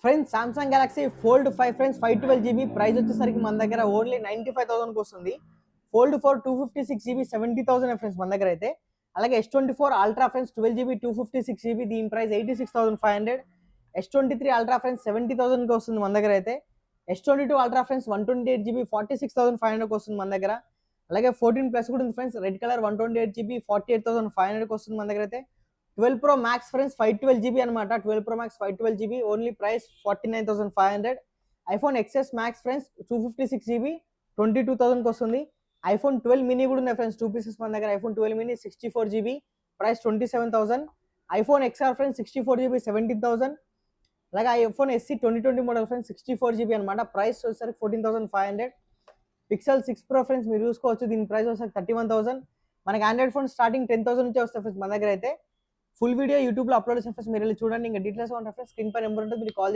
Friends Samsung Galaxy fold 5 friends 512 GB price వచ్చేసరికి మన దగ్గర ఓన్లీ 95,000కి వస్తుంది. ఫోల్డ్ 4 256 GB 70,000 ఫ్రెండ్స్ మన దగ్గర అయితే. అలాగే S24 ultra friends 12 GB 256 GB దీని ప్రైస్ 86,500. S23 అల్ట్రా ఫ్రెండ్స్ 70,000కి వస్తుంది మన దగ్గర అయితే. S22 అల్ట్రా ఫ్రెండ్స్ 128 GB 46,500కి వస్తుంది మన దగ్గర. అలాగే 14 ప్లస్ కూడా ఉంది ఫ్రెండ్స్, రెడ్ కలర్ 128 GB 48,500కి వస్తుంది మన దగ్గర అయితే. 12 Pro Max ఫ్రెండ్స్ 512 GB అనమాట. 12 Pro Max 512 GB only price 49,500. IPhone XS Max friends 256 GB 22,000కి వస్తుంది. ఐఫోన్ 12 మినీ కూడా ఉన్నాయి ఫ్రెండ్స్, 2 పీసెస్ మన దగ్గర. IPhone 12 mini 64 GB price 27,000. IPhone XR friends 64 GB 17,000. అలాగే iPhone SE 2020 model friends 64 GB అనమాట. Price వచ్చేసరికి 14,500. Pixel 6 Pro friends మీరు చూసుకోవచ్చు, దీని ప్రైస్ వచ్చేసరికి 31,000. మనకి ఆండ్రాయిడ్ ఫోన్ స్టార్టింగ్ 10,000 నుంచే వస్తాయి ఫ్రెండ్స్ మన దగ్గర అయితే. ఫుల్ వీడియో యూట్యూబ్లో అప్లోడ్ చేసిన ఫ్రెండ్స్ మీరు వెళ్ళి చూడండి. ఇంకా డీటెయిల్స్ కావాలి ఫ్రెండ్స్ స్క్రీన్ పై నెంబర్ ఉంటుంది, మీరు కాల్